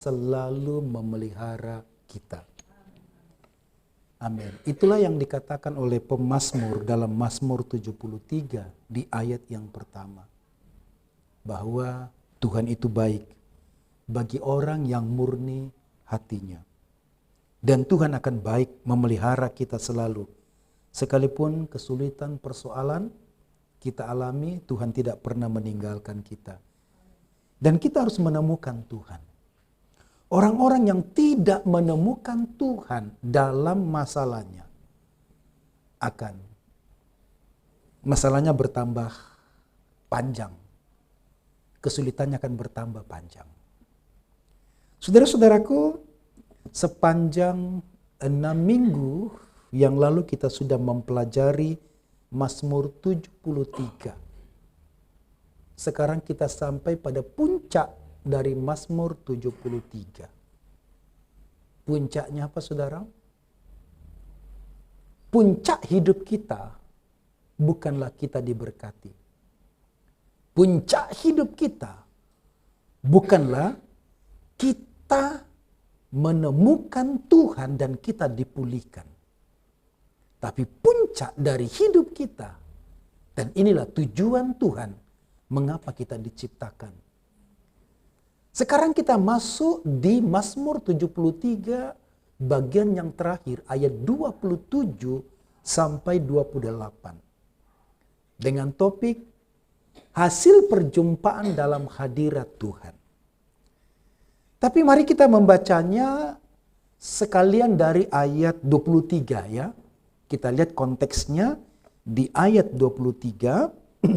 selalu memelihara kita. Amin. Itulah yang dikatakan oleh pemazmur dalam Mazmur 73 di ayat yang pertama. Bahwa Tuhan itu baik bagi orang yang murni hatinya. Dan Tuhan akan baik memelihara kita selalu. Sekalipun kesulitan persoalan kita alami, Tuhan tidak pernah meninggalkan kita. Dan kita harus menemukan Tuhan. Orang-orang yang tidak menemukan Tuhan dalam masalahnya masalahnya bertambah panjang. Kesulitannya akan bertambah panjang. Saudara-saudaraku, sepanjang 6 minggu yang lalu kita sudah mempelajari Mazmur 73. Sekarang kita sampai pada puncak dari Mazmur 73. Puncaknya apa, saudara? Puncak hidup kita bukanlah kita diberkati. Puncak hidup kita bukanlah kita menemukan Tuhan dan kita dipulihkan. Tapi puncak dari hidup kita, dan inilah tujuan Tuhan mengapa kita diciptakan. Sekarang kita masuk di Mazmur 73 bagian yang terakhir ayat 27 sampai 28. Dengan topik hasil perjumpaan dalam hadirat Tuhan. Tapi mari kita membacanya sekalian dari ayat 23 ya. Kita lihat konteksnya di ayat 23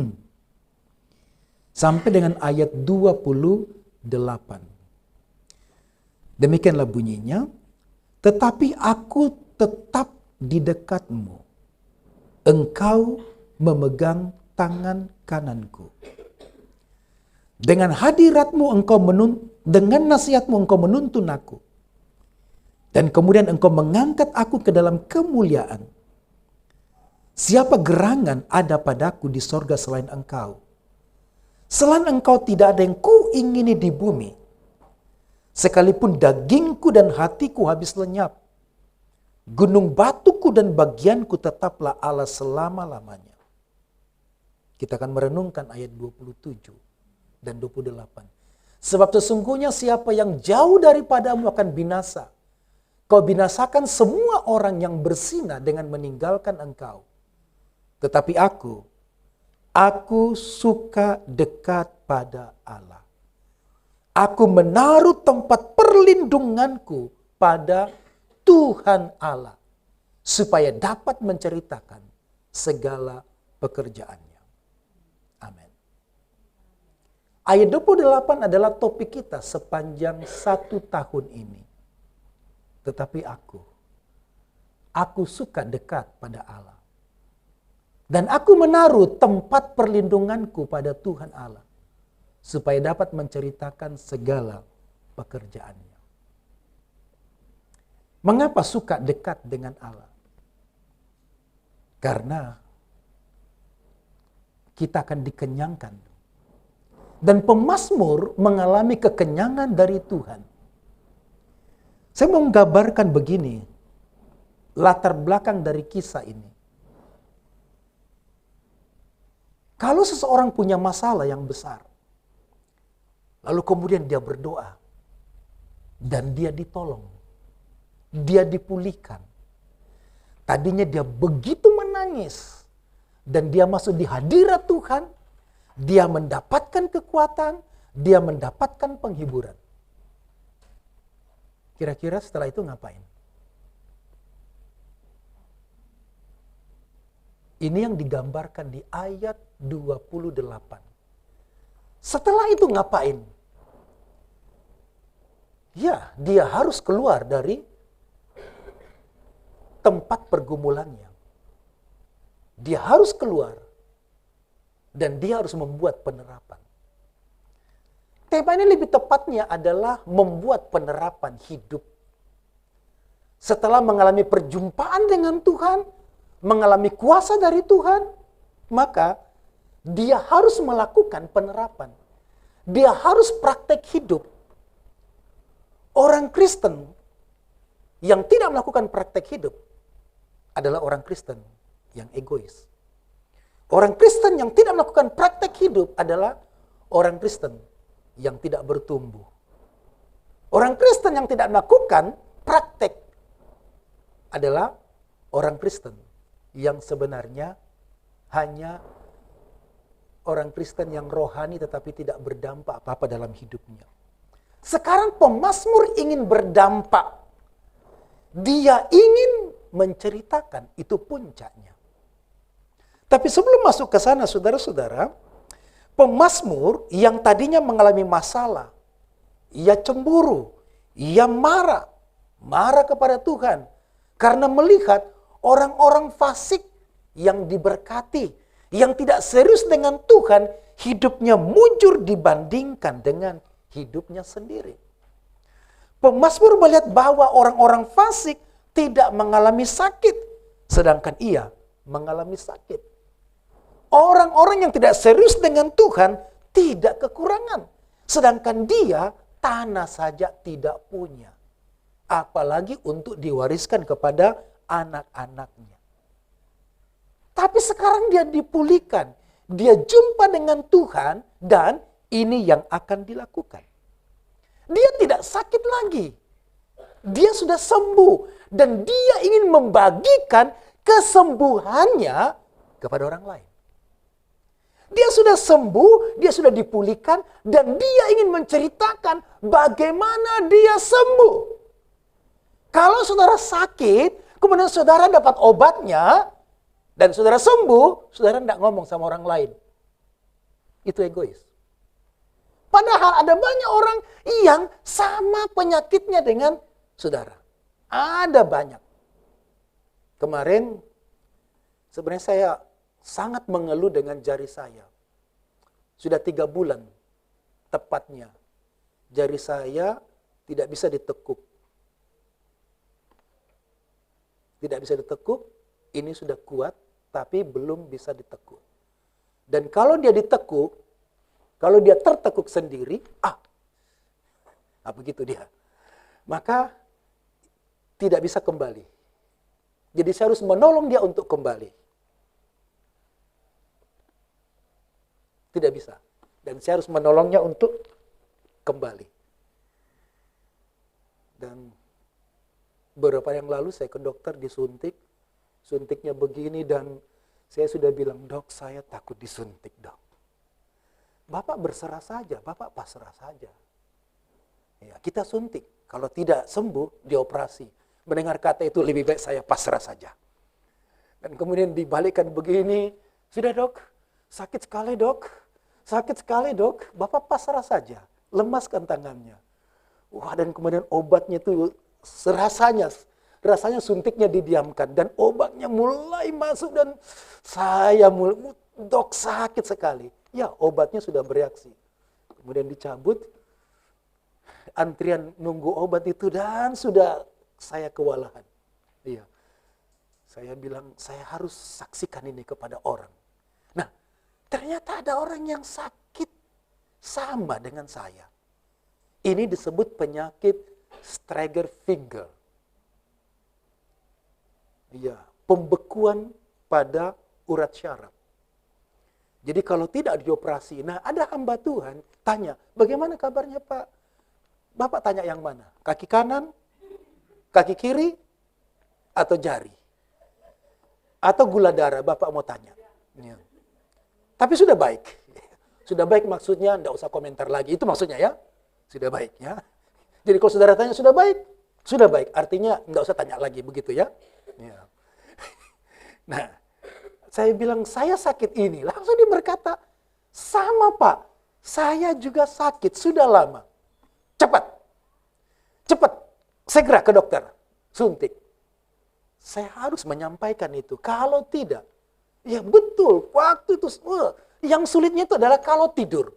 sampai dengan ayat 28. Demikianlah bunyinya, tetapi aku tetap di dekatmu. Engkau memegang tangan kananku. Dengan hadiratmu dengan nasihatmu engkau menuntun aku. Dan kemudian engkau mengangkat aku ke dalam kemuliaan. Siapa gerangan ada padaku di sorga selain engkau? Selain engkau tidak ada yang kuingini di bumi. Sekalipun dagingku dan hatiku habis lenyap. Gunung batuku dan bagianku tetaplah Allah selama-lamanya. Kita akan merenungkan ayat 27 dan 28. Sebab sesungguhnya siapa yang jauh daripadamu akan binasa. Kau binasakan semua orang yang berzina dengan meninggalkan engkau. Tetapi aku suka dekat pada Allah. Aku menaruh tempat perlindunganku pada Tuhan Allah. Supaya dapat menceritakan segala pekerjaannya. Amin. Ayat 28 adalah topik kita sepanjang 1 tahun ini. Tetapi aku suka dekat pada Allah. Dan aku menaruh tempat perlindunganku pada Tuhan Allah. Supaya dapat menceritakan segala pekerjaannya. Mengapa suka dekat dengan Allah? Karena kita akan dikenyangkan. Dan pemazmur mengalami kekenyangan dari Tuhan. Saya mau menggambarkan begini. Latar belakang dari kisah ini. Kalau seseorang punya masalah yang besar, lalu kemudian dia berdoa, dan dia ditolong, dia dipulihkan. Tadinya dia begitu menangis, dan dia masuk di hadirat Tuhan, dia mendapatkan kekuatan, dia mendapatkan penghiburan. Kira-kira setelah itu ngapain? Ini yang digambarkan di ayat 28. Setelah itu ngapain? Ya, dia harus keluar dari tempat pergumulannya. Dia harus keluar. Dan dia harus membuat penerapan. Tema ini lebih tepatnya adalah membuat penerapan hidup. Setelah mengalami perjumpaan dengan Tuhan, mengalami kuasa dari Tuhan, maka dia harus melakukan penerapan. Dia harus praktek hidup. Orang Kristen yang tidak melakukan praktek hidup adalah orang Kristen yang egois. Orang Kristen yang tidak melakukan praktek hidup adalah orang Kristen yang tidak bertumbuh. Orang Kristen yang tidak melakukan praktek adalah orang Kristen yang sebenarnya hanya orang Kristen yang rohani tetapi tidak berdampak apa-apa dalam hidupnya. Sekarang pemazmur ingin berdampak. Dia ingin menceritakan, itu puncaknya. Tapi sebelum masuk ke sana, saudara-saudara, pemazmur yang tadinya mengalami masalah, ia cemburu, ia marah kepada Tuhan karena melihat orang-orang fasik yang diberkati, yang tidak serius dengan Tuhan, hidupnya mujur dibandingkan dengan hidupnya sendiri. Pemazmur melihat bahwa orang-orang fasik tidak mengalami sakit, sedangkan ia mengalami sakit. Orang-orang yang tidak serius dengan Tuhan tidak kekurangan, sedangkan dia tanah saja tidak punya. Apalagi untuk diwariskan kepada anak-anaknya. Tapi sekarang dia dipulihkan, dia jumpa dengan Tuhan dan ini yang akan dilakukan. Dia tidak sakit lagi. Dia sudah sembuh. Dan dia ingin membagikan kesembuhannya kepada orang lain. Dia sudah sembuh, dia sudah dipulihkan, dan dia ingin menceritakan bagaimana dia sembuh. Kalau saudara sakit, kemudian saudara dapat obatnya, dan saudara sembuh, saudara tidak ngomong sama orang lain. Itu egois. Padahal ada banyak orang yang sama penyakitnya dengan saudara. Ada banyak. Kemarin sebenarnya saya sangat mengeluh dengan jari saya. Sudah 3 bulan tepatnya. Jari saya tidak bisa ditekuk. Tidak bisa ditekuk, ini sudah kuat, tapi belum bisa ditekuk. Dan kalau dia ditekuk, kalau dia tertekuk sendiri, begitu dia. Maka tidak bisa kembali. Jadi saya harus menolong dia untuk kembali. Tidak bisa. Dan saya harus menolongnya untuk kembali. Dan beberapa yang lalu saya ke dokter disuntik. Suntiknya begini dan saya sudah bilang, "Dok, saya takut disuntik, Dok." Bapak berserah saja, Bapak pasrah saja. Ya, kita suntik. Kalau tidak sembuh, dioperasi. Mendengar kata itu lebih baik saya pasrah saja. Dan kemudian dibalikkan begini, "Sudah, Dok, sakit sekali, Dok. Sakit sekali, Dok." Bapak pasrah saja, lemaskan tangannya. Wah, dan kemudian obatnya itu rasanya suntiknya didiamkan dan obatnya mulai masuk dan saya mulai, "Dok, sakit sekali." Ya, obatnya sudah bereaksi. Kemudian dicabut, antrian nunggu obat itu dan sudah saya kewalahan. Iya. Saya bilang, saya harus saksikan ini kepada orang. Nah, ternyata ada orang yang sakit sama dengan saya. Ini disebut penyakit Stryger finger. Iya, pembekuan pada urat syaraf. Jadi kalau tidak dioperasi, nah ada hamba Tuhan tanya, "Bagaimana kabarnya, Pak?" Bapak tanya yang mana? Kaki kanan, kaki kiri, atau jari? Atau gula darah, Bapak mau tanya. Ya. Tapi sudah baik. Sudah baik maksudnya, enggak usah komentar lagi. Itu maksudnya ya. Sudah baik ya. Jadi kalau saudara tanya sudah baik, sudah baik. Artinya enggak usah tanya lagi, begitu ya. Ya. Nah, saya bilang, "Saya sakit ini." Langsung dia berkata, "Sama, Pak. Saya juga sakit, sudah lama." Cepat. Segera ke dokter. Suntik. Saya harus menyampaikan itu. Kalau tidak, ya betul. Waktu itu, yang sulitnya itu adalah kalau tidur.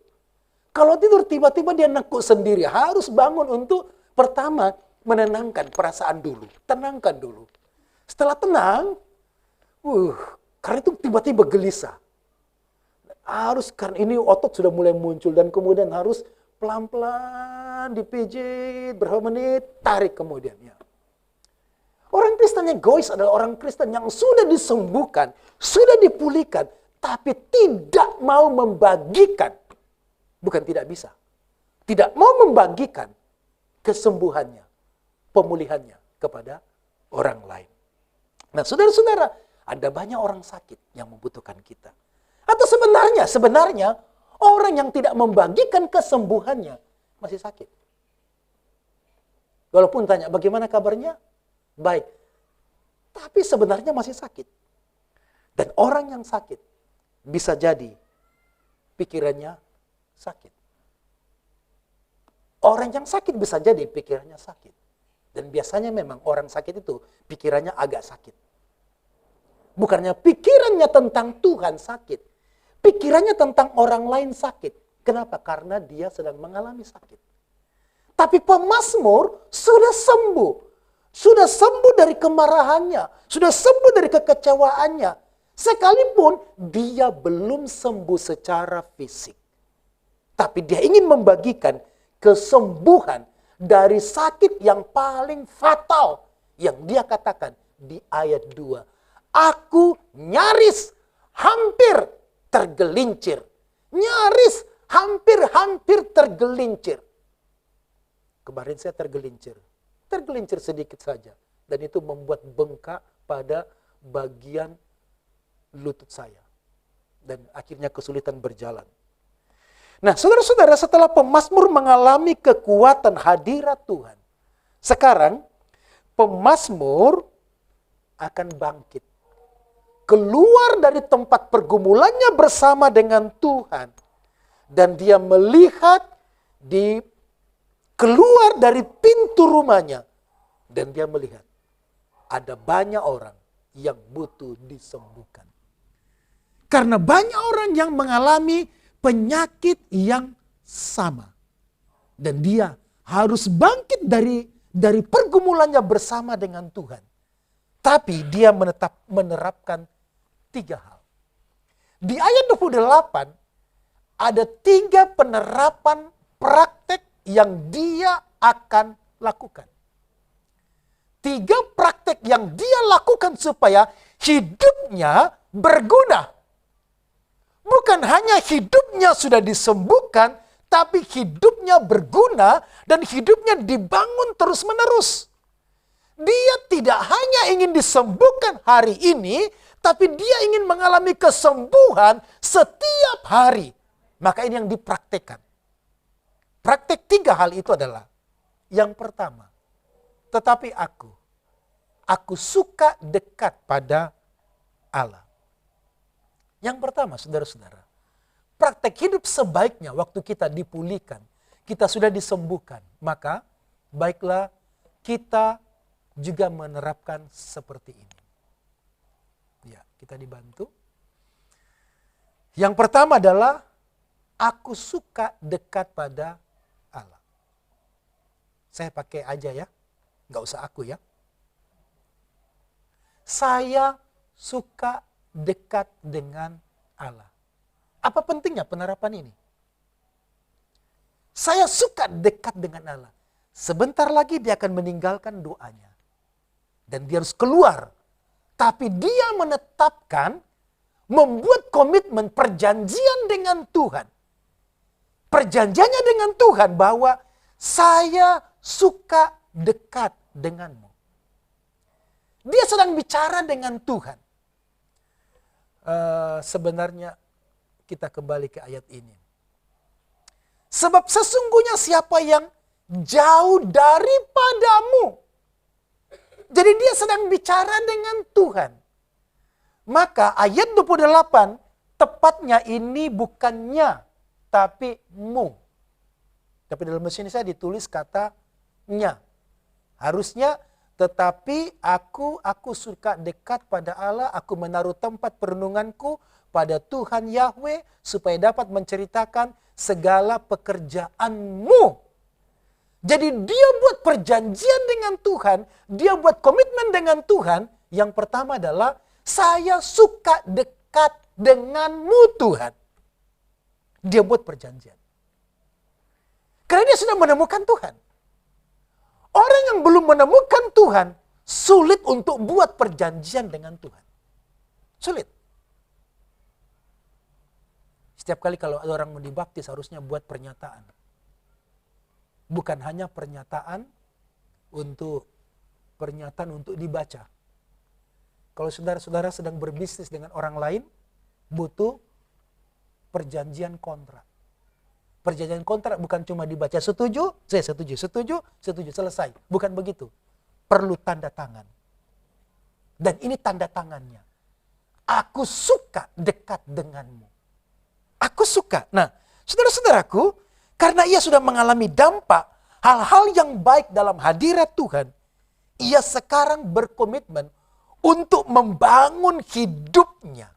Kalau tidur tiba-tiba dia nekuk sendiri. Harus bangun untuk pertama menenangkan perasaan dulu. Tenangkan dulu. Setelah tenang, karena itu tiba-tiba gelisah. Karena ini otot sudah mulai muncul dan kemudian harus pelan-pelan dipijit, berapa menit, tarik kemudian. Ya. Orang Kristen egois adalah orang Kristen yang sudah disembuhkan, sudah dipulihkan, tapi tidak mau membagikan. Bukan tidak bisa. Tidak mau membagikan kesembuhannya, pemulihannya kepada orang lain. Nah, saudara-saudara, ada banyak orang sakit yang membutuhkan kita. Atau sebenarnya orang yang tidak membagikan kesembuhannya masih sakit. Walaupun tanya bagaimana kabarnya, baik. Tapi sebenarnya masih sakit. Dan orang yang sakit bisa jadi pikirannya sakit. Orang yang sakit bisa jadi pikirannya sakit. Dan biasanya memang orang sakit itu pikirannya agak sakit. Bukannya pikirannya tentang Tuhan sakit. Pikirannya tentang orang lain sakit. Kenapa? Karena dia sedang mengalami sakit. Tapi pemazmur sudah sembuh. Sudah sembuh dari kemarahannya. Sudah sembuh dari kekecewaannya. Sekalipun dia belum sembuh secara fisik. Tapi dia ingin membagikan kesembuhan dari sakit yang paling fatal. Yang dia katakan di ayat 2. Aku nyaris hampir tergelincir. Nyaris hampir tergelincir. Kemarin saya tergelincir. Tergelincir sedikit saja. Dan itu membuat bengkak pada bagian lutut saya. Dan akhirnya kesulitan berjalan. Nah, saudara-saudara, setelah pemazmur mengalami kekuatan hadirat Tuhan, sekarang pemazmur akan bangkit. Keluar dari tempat pergumulannya bersama dengan Tuhan. Dan dia melihat keluar dari pintu rumahnya. Dan dia melihat ada banyak orang yang butuh disembuhkan. Karena banyak orang yang mengalami penyakit yang sama. Dan dia harus bangkit dari pergumulannya bersama dengan Tuhan. Tapi dia menerapkan 3 hal. Di ayat 28 ada 3 penerapan praktek yang dia akan lakukan. 3 praktek yang dia lakukan supaya hidupnya berguna. Bukan hanya hidupnya sudah disembuhkan, tapi hidupnya berguna dan hidupnya dibangun terus-menerus. Dia tidak hanya ingin disembuhkan hari ini, tapi dia ingin mengalami kesembuhan setiap hari. Maka ini yang dipraktekkan. Praktek 3 hal itu adalah, yang pertama, tetapi aku suka dekat pada Allah. Yang pertama, saudara-saudara, praktek hidup sebaiknya waktu kita dipulihkan, kita sudah disembuhkan, maka baiklah kita juga menerapkan seperti ini. Ya, kita dibantu. Yang pertama adalah, aku suka dekat pada Allah. Saya pakai aja ya, nggak usah aku ya. Saya suka dekat dengan Allah. Apa pentingnya penerapan ini? Saya suka dekat dengan Allah. Sebentar lagi dia akan meninggalkan doanya. Dan dia harus keluar. Tapi dia menetapkan, membuat komitmen perjanjian dengan Tuhan. Perjanjiannya dengan Tuhan bahwa saya suka dekat denganmu. Dia sedang bicara dengan Tuhan. Sebenarnya kita kembali ke ayat ini. Sebab sesungguhnya siapa yang jauh daripadamu. Jadi dia sedang bicara dengan Tuhan. Maka ayat 28, tepatnya ini bukannya, tapi mu. Tapi dalam mesin saya ditulis kata nya. Harusnya tetapi aku suka dekat pada Allah, aku menaruh tempat perenunganku pada Tuhan Yahweh supaya dapat menceritakan segala pekerjaanmu. Jadi dia buat perjanjian dengan Tuhan, dia buat komitmen dengan Tuhan. Yang pertama adalah, saya suka dekat denganmu Tuhan. Dia buat perjanjian. Karena dia sudah menemukan Tuhan. Orang yang belum menemukan Tuhan, sulit untuk buat perjanjian dengan Tuhan. Sulit. Setiap kali kalau ada orang mau dibaptis, harusnya buat pernyataan. Bukan hanya pernyataan untuk dibaca. Kalau saudara-saudara sedang berbisnis dengan orang lain, butuh perjanjian kontrak. Perjanjian kontrak bukan cuma dibaca setuju, saya setuju, selesai. Bukan begitu. Perlu tanda tangan. Dan ini tanda tangannya. Aku suka dekat denganmu. Aku suka. Nah, saudara-saudaraku, karena ia sudah mengalami dampak hal-hal yang baik dalam hadirat Tuhan, ia sekarang berkomitmen untuk membangun hidupnya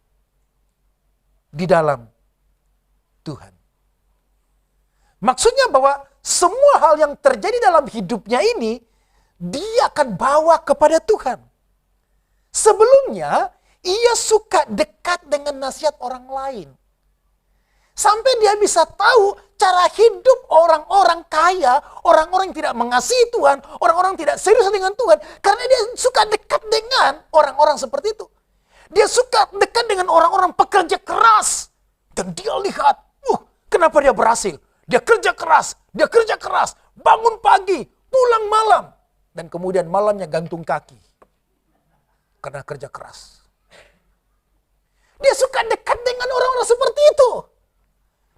di dalam Tuhan. Maksudnya bahwa semua hal yang terjadi dalam hidupnya ini, dia akan bawa kepada Tuhan. Sebelumnya, ia suka dekat dengan nasihat orang lain. Sampai dia bisa tahu cara hidup orang-orang kaya, orang-orang yang tidak mengasihi Tuhan, orang-orang tidak serius dengan Tuhan. Karena dia suka dekat dengan orang-orang seperti itu. Dia suka dekat dengan orang-orang pekerja keras. Dan dia lihat, kenapa dia berhasil? Dia kerja keras, bangun pagi, pulang malam. Dan kemudian malamnya gantung kaki. Karena kerja keras. Dia suka dekat dengan orang-orang seperti itu.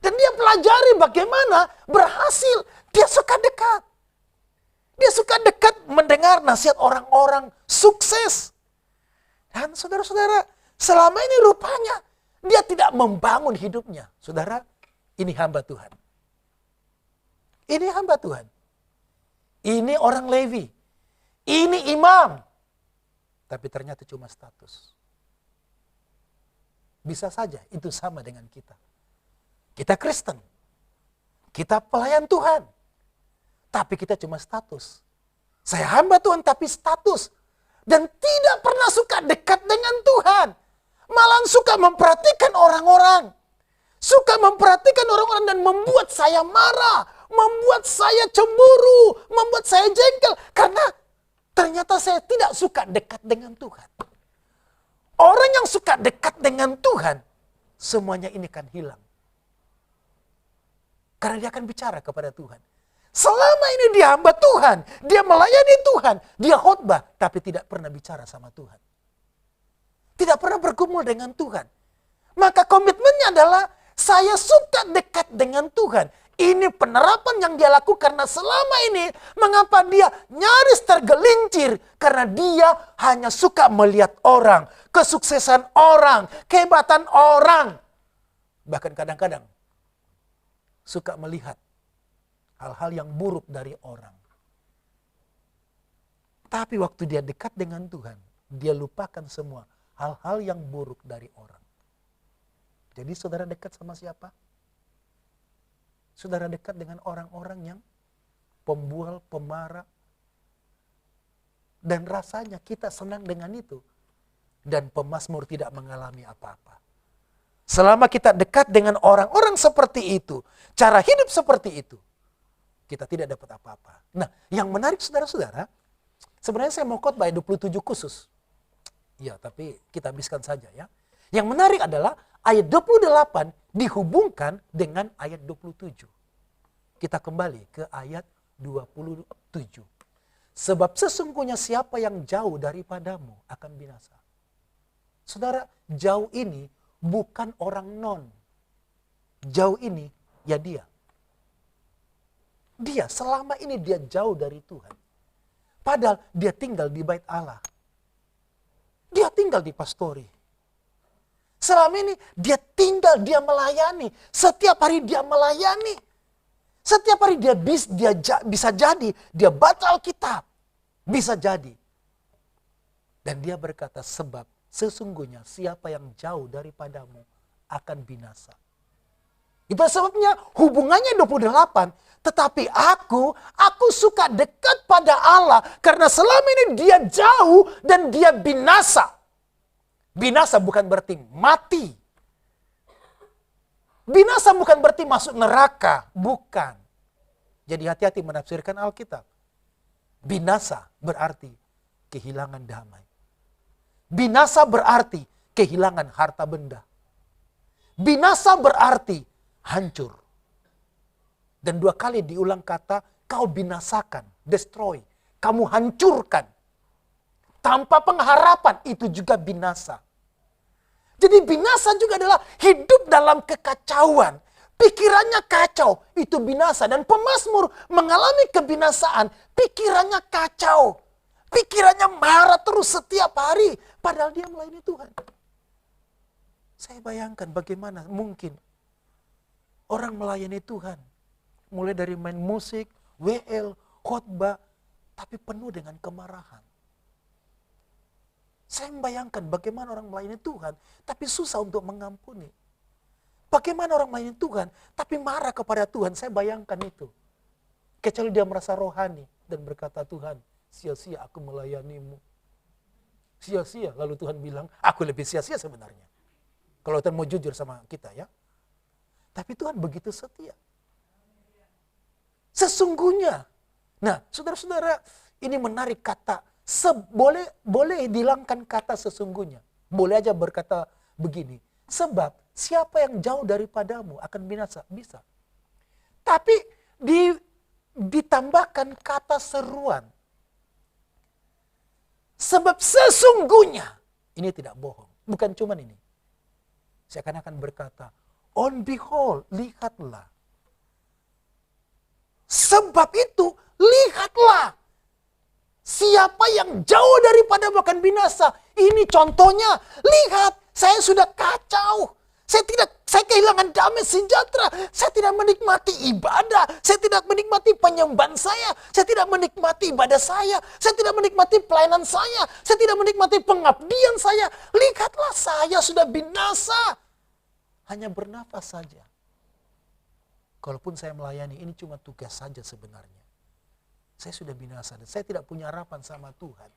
Dan dia pelajari bagaimana berhasil. Dia suka dekat. Dia suka dekat mendengar nasihat orang-orang sukses. Dan saudara-saudara, selama ini rupanya dia tidak membangun hidupnya. Saudara, ini hamba Tuhan. Ini hamba Tuhan. Ini orang Levi. Ini imam. Tapi ternyata cuma status. Bisa saja itu sama dengan kita. Kita Kristen. Kita pelayan Tuhan. Tapi kita cuma status. Saya hamba Tuhan tapi status. Dan tidak pernah suka dekat dengan Tuhan. Malah suka memperhatikan orang-orang. Suka memperhatikan orang-orang dan membuat saya marah. Membuat saya cemburu. Membuat saya jengkel. Karena ternyata saya tidak suka dekat dengan Tuhan. Orang yang suka dekat dengan Tuhan, semuanya ini akan hilang. Karena dia akan bicara kepada Tuhan. Selama ini dia hamba Tuhan, dia melayani Tuhan, dia khotbah, tapi tidak pernah bicara sama Tuhan. Tidak pernah bergumul dengan Tuhan. Maka komitmennya adalah, saya suka dekat dengan Tuhan. Ini penerapan yang dia lakukan karena selama ini, mengapa dia nyaris tergelincir? Karena dia hanya suka melihat orang, kesuksesan orang, kehebatan orang. Bahkan kadang-kadang, suka melihat hal-hal yang buruk dari orang. Tapi waktu dia dekat dengan Tuhan, dia lupakan semua hal-hal yang buruk dari orang. Jadi saudara dekat sama siapa? Saudara dekat dengan orang-orang yang pembual, pemarah. Dan rasanya kita senang dengan itu. Dan pemazmur tidak mengalami apa-apa. Selama kita dekat dengan orang-orang seperti itu, cara hidup seperti itu, kita tidak dapat apa-apa. Nah, yang menarik saudara-saudara, sebenarnya saya mau khotbah 27 khusus. Ya, tapi kita habiskan saja ya. Yang menarik adalah ayat 28 dihubungkan dengan ayat 27. Kita kembali ke ayat 27. Sebab sesungguhnya siapa yang jauh daripadamu akan binasa. Saudara, jauh ini bukan orang non. Jauh ini ya dia. Dia selama ini dia jauh dari Tuhan. Padahal dia tinggal di bait Allah. Dia tinggal di pastori. Selama ini dia tinggal, dia melayani. Setiap hari dia melayani. Setiap hari dia bisa jadi, dia baca Alkitab. Bisa jadi. Dan dia berkata, sebab sesungguhnya siapa yang jauh daripadamu akan binasa. Itu sebabnya hubungannya 28. Tetapi aku suka dekat pada Allah. Karena selama ini dia jauh dan dia binasa. Binasa bukan berarti mati. Binasa bukan berarti masuk neraka. Bukan. Jadi hati-hati menafsirkan Alkitab. Binasa berarti kehilangan damai. Binasa berarti kehilangan harta benda. Binasa berarti hancur. Dan 2 kali diulang kata, kau binasakan, destroy. Kamu hancurkan. Tanpa pengharapan, itu juga binasa. Jadi binasa juga adalah hidup dalam kekacauan. Pikirannya kacau, itu binasa. Dan pemazmur mengalami kebinasaan, pikirannya kacau. Pikirannya marah terus setiap hari, padahal dia melayani Tuhan. Saya bayangkan bagaimana mungkin orang melayani Tuhan. Mulai dari main musik, WL, khotbah, tapi penuh dengan kemarahan. Saya membayangkan bagaimana orang melayani Tuhan, tapi susah untuk mengampuni. Bagaimana orang melayani Tuhan, tapi marah kepada Tuhan. Saya bayangkan itu. Kecuali dia merasa rohani dan berkata, Tuhan, sia-sia aku melayanimu. Sia-sia, lalu Tuhan bilang, aku lebih sia-sia sebenarnya. Kalau Tuhan mau jujur sama kita ya. Tapi Tuhan begitu setia. Sesungguhnya. Nah, saudara-saudara, ini menarik kata. Boleh hilangkan kata sesungguhnya. Boleh aja berkata begini. Sebab siapa yang jauh daripadamu akan binasa. Bisa. Tapi ditambahkan kata seruan. Sebab sesungguhnya. Ini tidak bohong. Bukan cuman ini. Saya akan berkata. On behold, lihatlah. Sebab itu, lihatlah. Siapa yang jauh daripada bahkan binasa. Ini contohnya. Lihat, saya sudah kacau. Saya kehilangan damai sejahtera. Saya tidak menikmati ibadah. Saya tidak menikmati penyembahan saya. Saya tidak menikmati ibadah saya. Saya tidak menikmati pelayanan saya. Saya tidak menikmati pengabdian saya. Lihatlah, saya sudah binasa. Hanya bernafas saja. Kalaupun saya melayani, ini cuma tugas saja sebenarnya. Saya sudah binasa dan saya tidak punya harapan sama Tuhan.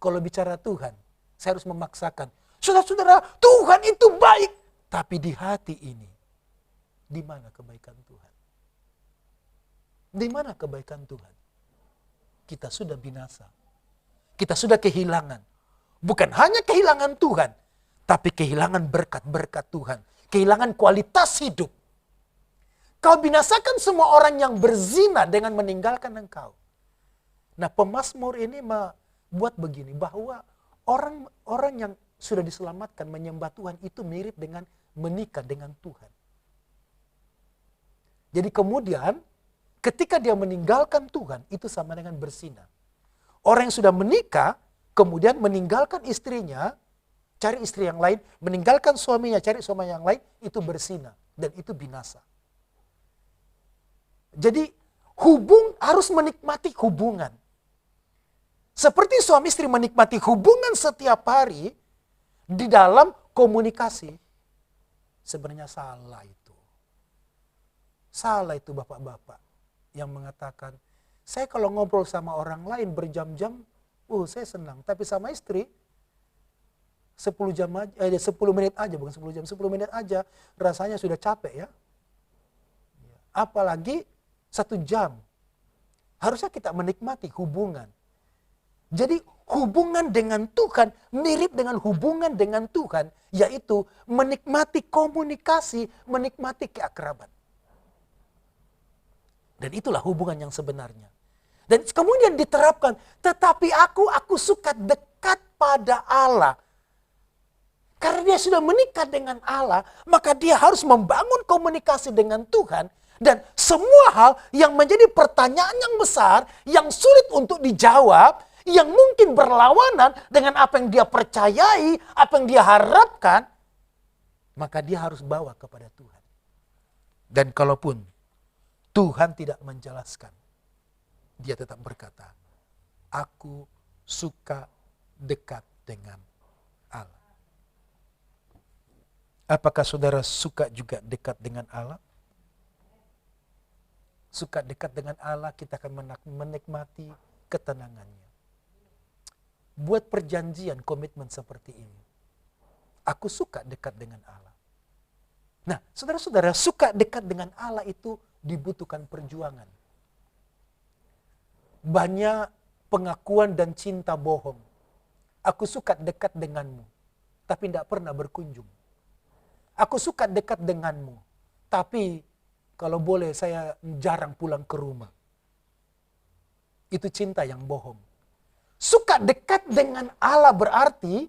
Kalau bicara Tuhan, saya harus memaksakan. Saudara-saudara, Tuhan itu baik. Tapi di hati ini, di mana kebaikan Tuhan? Di mana kebaikan Tuhan? Kita sudah binasa. Kita sudah kehilangan. Bukan hanya kehilangan Tuhan, tapi kehilangan berkat-berkat Tuhan. Kehilangan kualitas hidup. Kau binasakan semua orang yang berzina dengan meninggalkan engkau. Nah, pemazmur ini buat begini, bahwa orang yang sudah diselamatkan menyembah Tuhan itu mirip dengan menikah dengan Tuhan. Jadi kemudian ketika dia meninggalkan Tuhan itu sama dengan berzina. Orang yang sudah menikah kemudian meninggalkan istrinya, cari istri yang lain, meninggalkan suaminya, cari suami yang lain, itu berzina dan itu binasa. Jadi harus menikmati hubungan. Seperti suami istri menikmati hubungan setiap hari di dalam komunikasi. Sebenarnya salah itu. Salah itu bapak-bapak yang mengatakan, saya kalau ngobrol sama orang lain berjam-jam, saya senang. Tapi sama istri, 10 menit aja, bukan 10 jam, 10 menit aja rasanya sudah capek ya. Apalagi 1 jam. Harusnya kita menikmati hubungan. Jadi hubungan dengan Tuhan mirip dengan hubungan dengan Tuhan, yaitu menikmati komunikasi, menikmati keakraban. Dan itulah hubungan yang sebenarnya. Dan kemudian diterapkan, tetapi aku suka dekat pada Allah. Karena dia sudah menikah dengan Allah, maka dia harus membangun komunikasi dengan Tuhan. Dan semua hal yang menjadi pertanyaan yang besar, yang sulit untuk dijawab, yang mungkin berlawanan dengan apa yang dia percayai, apa yang dia harapkan, maka dia harus bawa kepada Tuhan. Dan kalaupun Tuhan tidak menjelaskan, dia tetap berkata, aku suka dekat dengan Allah. Apakah saudara suka juga dekat dengan Allah? Suka dekat dengan Allah, kita akan menikmati ketenangannya. Buat perjanjian, komitmen seperti ini. Aku suka dekat dengan Allah. Nah, saudara-saudara, suka dekat dengan Allah itu dibutuhkan perjuangan. banyak pengakuan dan cinta bohong. Aku suka dekat denganmu, tapi tidak pernah berkunjung. Aku suka dekat denganmu, tapi kalau boleh saya jarang pulang ke rumah. Itu cinta yang bohong. Suka dekat dengan Allah berarti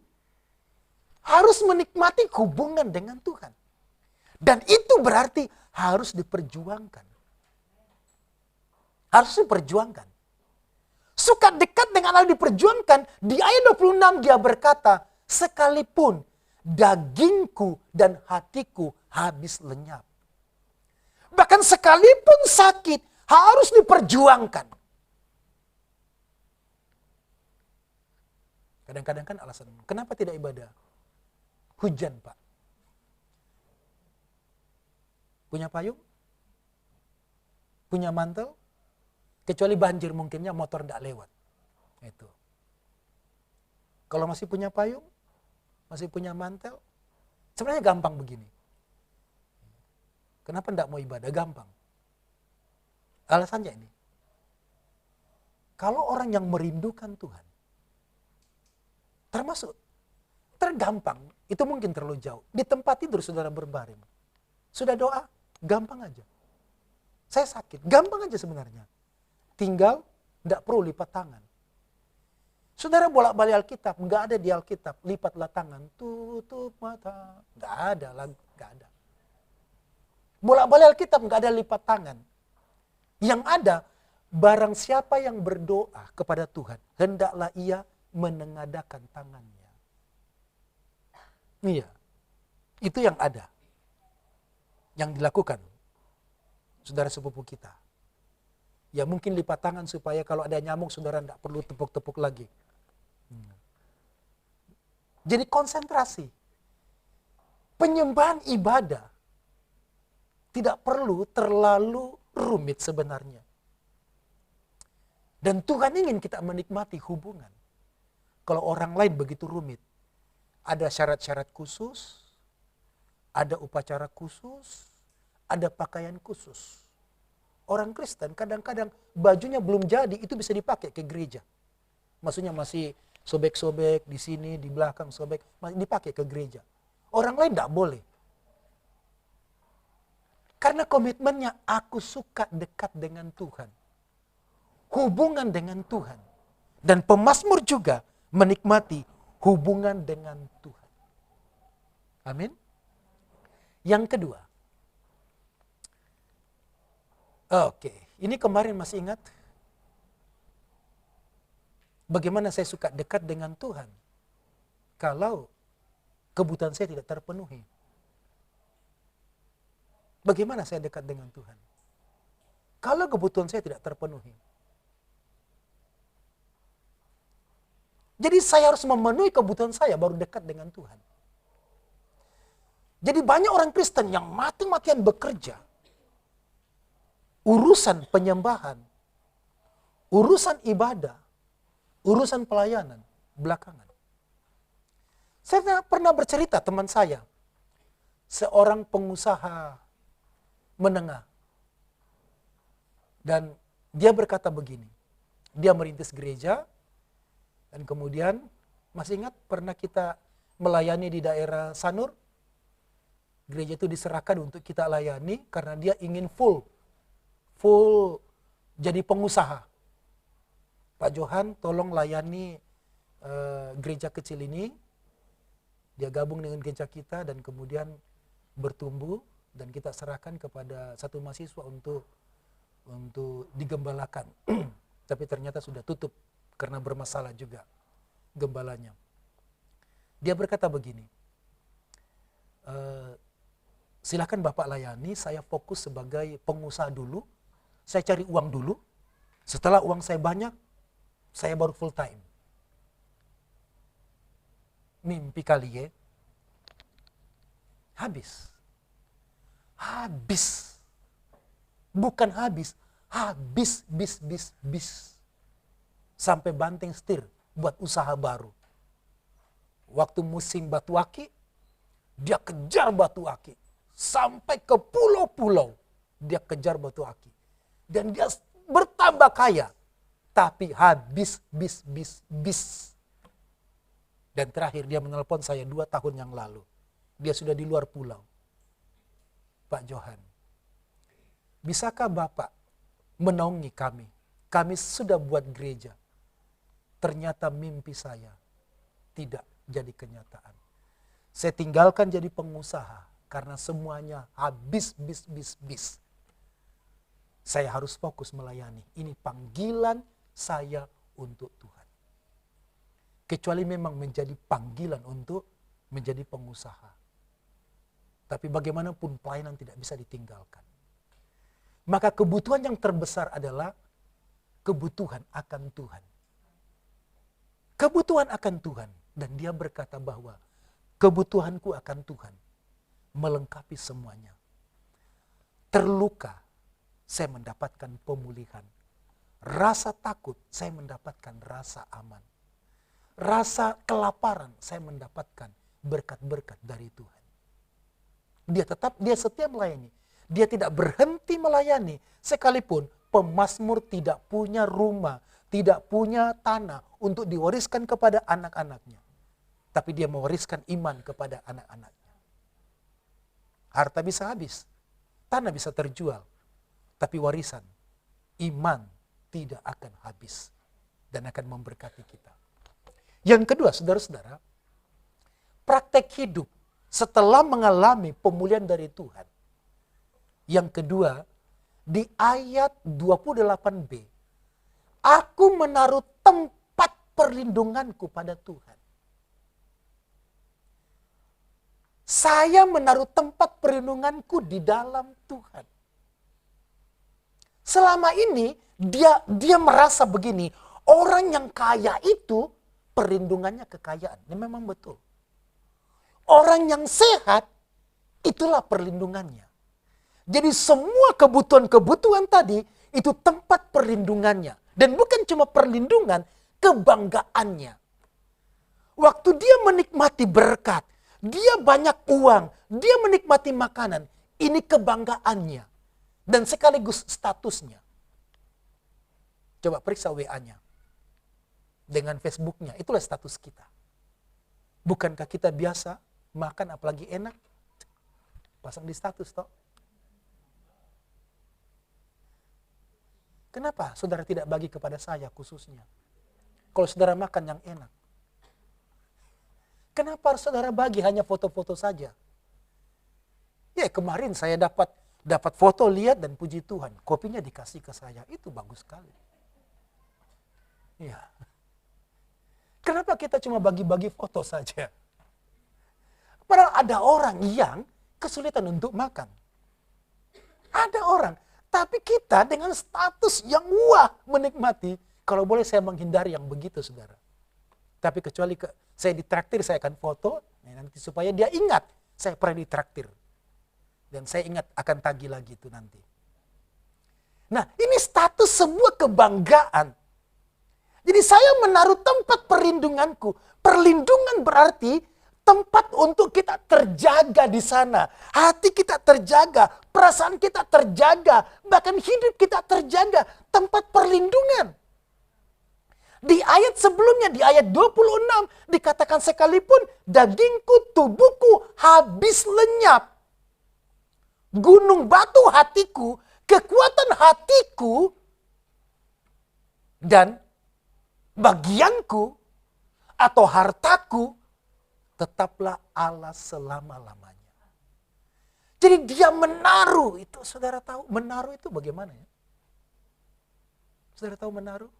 harus menikmati hubungan dengan Tuhan. Dan itu berarti harus diperjuangkan. Harus diperjuangkan. Suka dekat dengan Allah diperjuangkan. Di ayat 26 dia berkata, sekalipun dagingku dan hatiku habis lenyap. Bahkan sekalipun sakit harus diperjuangkan. Kadang-kadang kan alasan, kenapa tidak ibadah? Hujan, Pak. Punya payung? Punya mantel? Kecuali banjir mungkinnya motor tidak lewat. Itu. Kalau masih punya payung, masih punya mantel, sebenarnya gampang begini. Kenapa tidak mau ibadah? Gampang. Alasannya ini. Kalau orang yang merindukan Tuhan, termasuk tergampang, itu mungkin terlalu jauh. Di tempat tidur saudara berbaring. Sudah doa, gampang aja. Saya sakit, gampang aja sebenarnya. Tinggal tidak perlu lipat tangan. Saudara bolak-balik Alkitab, nggak ada di Alkitab, lipatlah tangan, tutup mata. Nggak ada, nggak ada. Bolak-balik Alkitab nggak ada lipat tangan. Yang ada, barang siapa yang berdoa kepada Tuhan, hendaklah ia menengadakan tangannya. Iya, itu yang ada. Yang dilakukan saudara sepupu kita. Ya mungkin lipat tangan supaya kalau ada nyamuk saudara tidak perlu tepuk-tepuk lagi. Jadi konsentrasi. Penyembahan ibadah tidak perlu terlalu rumit sebenarnya. Dan Tuhan ingin kita menikmati hubungan. Kalau orang lain begitu rumit. Ada syarat-syarat khusus, ada upacara khusus, ada pakaian khusus. Orang Kristen kadang-kadang bajunya belum jadi, itu bisa dipakai ke gereja. Maksudnya masih sobek-sobek di sini, di belakang sobek, masih dipakai ke gereja. Orang lain tidak boleh. Karena komitmennya, aku suka dekat dengan Tuhan. Hubungan dengan Tuhan. Dan pemazmur juga menikmati hubungan dengan Tuhan. Amin. Yang kedua. Oke, ini kemarin masih ingat? Bagaimana saya suka dekat dengan Tuhan kalau kebutuhan saya tidak terpenuhi? Bagaimana saya dekat dengan Tuhan kalau kebutuhan saya tidak terpenuhi? Jadi saya harus memenuhi kebutuhan saya baru dekat dengan Tuhan. Jadi banyak orang Kristen yang mati-matian bekerja. Urusan penyembahan, urusan ibadah, urusan pelayanan belakangan. Saya pernah bercerita teman saya, seorang pengusaha menengah. Dan dia berkata begini, dia merintis gereja, dan kemudian masih ingat pernah kita melayani di daerah Sanur? Gereja itu diserahkan untuk kita layani karena dia ingin full jadi pengusaha. Pak Johan tolong layani gereja kecil ini. Dia gabung dengan gereja kita dan kemudian bertumbuh dan kita serahkan kepada satu mahasiswa untuk digembalakan. Tapi ternyata sudah tutup karena bermasalah juga gembalanya. Dia berkata begini, silakan Bapak layani, saya fokus sebagai pengusaha dulu. Saya cari uang dulu, setelah uang saya banyak, saya baru full time. Mimpi kali ya. Habis. Bukan habis, bis. Sampai banting setir buat usaha baru. Waktu musim batu aki, dia kejar batu aki. Sampai ke pulau-pulau, dia kejar batu aki. Dan dia bertambah kaya. Tapi habis, bis. Dan terakhir dia menelpon saya 2 tahun yang lalu. Dia sudah di luar pulau. Pak Johan, bisakah Bapak menaungi kami? Kami sudah buat gereja. Ternyata mimpi saya tidak jadi kenyataan. Saya tinggalkan jadi pengusaha karena semuanya habis, bis. Saya harus fokus melayani. Ini panggilan saya untuk Tuhan. Kecuali memang menjadi panggilan untuk menjadi pengusaha. Tapi bagaimanapun pelayanan tidak bisa ditinggalkan. Maka kebutuhan yang terbesar adalah kebutuhan akan Tuhan. Kebutuhan akan Tuhan. Dan dia berkata bahwa kebutuhanku akan Tuhan melengkapi semuanya. Terluka, saya mendapatkan pemulihan. Rasa takut, saya mendapatkan rasa aman. Rasa kelaparan, saya mendapatkan berkat-berkat dari Tuhan. Dia setia melayani. Dia tidak berhenti melayani. Sekalipun pemazmur tidak punya rumah, tidak punya tanah untuk diwariskan kepada anak-anaknya. Tapi dia mewariskan iman kepada anak-anaknya. Harta bisa habis, tanah bisa terjual. Tapi warisan, iman tidak akan habis. Dan akan memberkati kita. Yang kedua, saudara-saudara, praktek hidup setelah mengalami pemulihan dari Tuhan. Yang kedua, di ayat 28b, aku menaruh tempat perlindunganku pada Tuhan. Saya menaruh tempat perlindunganku di dalam Tuhan. Selama ini dia merasa begini, orang yang kaya itu perlindungannya kekayaan. Ini memang betul. Orang yang sehat itulah perlindungannya. Jadi semua kebutuhan-kebutuhan tadi itu tempat perlindungannya. Dan bukan cuma perlindungan, kebanggaannya. Waktu dia menikmati berkat, dia banyak uang, dia menikmati makanan, ini kebanggaannya. Dan sekaligus statusnya. Coba periksa WA-nya. Dengan Facebook-nya, itulah status kita. Bukankah kita biasa makan apalagi enak? Pasang di status toh. Kenapa saudara tidak bagi kepada saya khususnya? Kalau saudara makan yang enak. Kenapa saudara bagi hanya foto-foto saja? Ya kemarin saya dapat foto, lihat dan puji Tuhan. Kopinya dikasih ke saya, itu bagus sekali. Ya. Kenapa kita cuma bagi-bagi foto saja? Padahal ada orang yang kesulitan untuk makan. Ada orang. Tapi kita dengan status yang wah menikmati. Kalau boleh saya menghindari yang begitu saudara. Tapi kecuali saya ditraktir saya akan foto. Nanti supaya dia ingat saya pernah ditraktir. Dan saya ingat akan tagih lagi itu nanti. Nah ini status sebuah kebanggaan. Jadi saya menaruh tempat perlindunganku. Perlindungan berarti tempat untuk kita terjaga di sana. Hati kita terjaga, perasaan kita terjaga, bahkan hidup kita terjaga. Tempat perlindungan. Di ayat sebelumnya, di ayat 26, dikatakan sekalipun dagingku, tubuhku habis lenyap. Gunung batu hatiku, kekuatan hatiku, dan bagianku atau hartaku tetaplah Allah selama-lamanya. Jadi dia menaruh itu, saudara tahu menaruh itu bagaimana ya? Saudara tahu menaruh?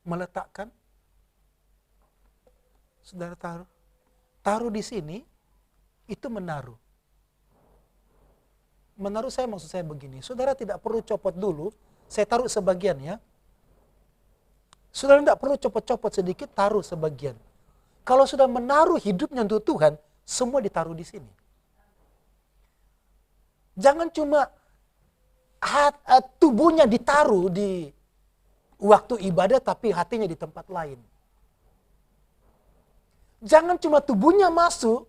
Meletakkan? Saudara taruh di sini, itu menaruh. Menaruh saya maksud saya begini, saudara tidak perlu copot dulu, saya taruh sebagian ya. Saudara tidak perlu copot-copot sedikit, taruh sebagian. Kalau sudah menaruh hidupnya untuk Tuhan, semua ditaruh di sini. Jangan cuma tubuhnya ditaruh di waktu ibadah, tapi hatinya di tempat lain. Jangan cuma tubuhnya masuk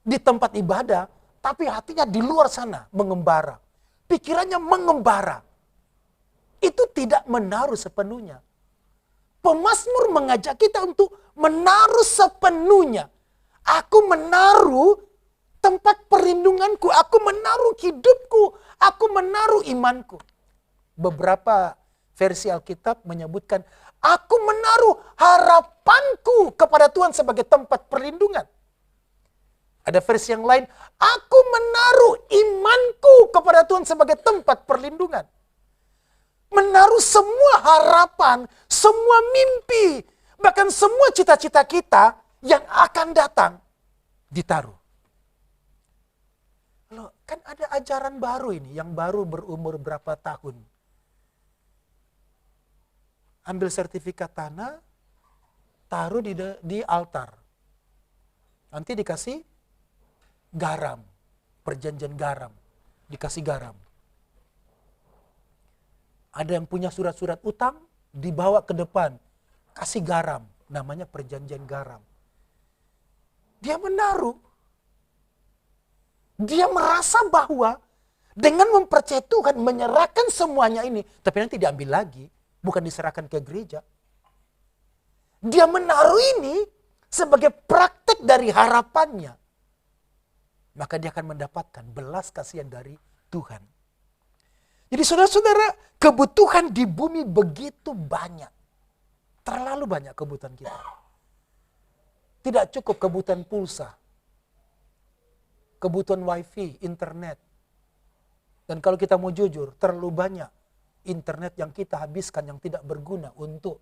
di tempat ibadah, tapi hatinya di luar sana mengembara. Pikirannya mengembara. itu tidak menaruh sepenuhnya. Pemazmur mengajak kita untuk menaruh sepenuhnya. Aku menaruh tempat perlindunganku, aku menaruh hidupku, aku menaruh imanku. Beberapa versi Alkitab menyebutkan, aku menaruh harapanku kepada Tuhan sebagai tempat perlindungan. Ada versi yang lain, aku menaruh imanku kepada Tuhan sebagai tempat perlindungan. Menaruh semua harapan, semua mimpi, bahkan semua cita-cita kita yang akan datang, ditaruh. Loh, kan ada ajaran baru ini, yang baru berumur berapa tahun. Ambil sertifikat tanah, taruh di altar. Nanti dikasih garam, perjanjian garam, dikasih garam. Ada yang punya surat-surat utang, dibawa ke depan, kasih garam, namanya perjanjian garam. Dia menaruh. Dia merasa bahwa dengan mempercayai Tuhan, menyerahkan semuanya ini, tapi nanti diambil lagi, bukan diserahkan ke gereja. Dia menaruh ini sebagai praktek dari harapannya. Maka dia akan mendapatkan belas kasihan dari Tuhan. Jadi saudara-saudara, kebutuhan di bumi begitu banyak. Terlalu banyak kebutuhan kita. Tidak cukup kebutuhan pulsa. Kebutuhan wifi, internet. Dan kalau kita mau jujur, terlalu banyak internet yang kita habiskan yang tidak berguna untuk,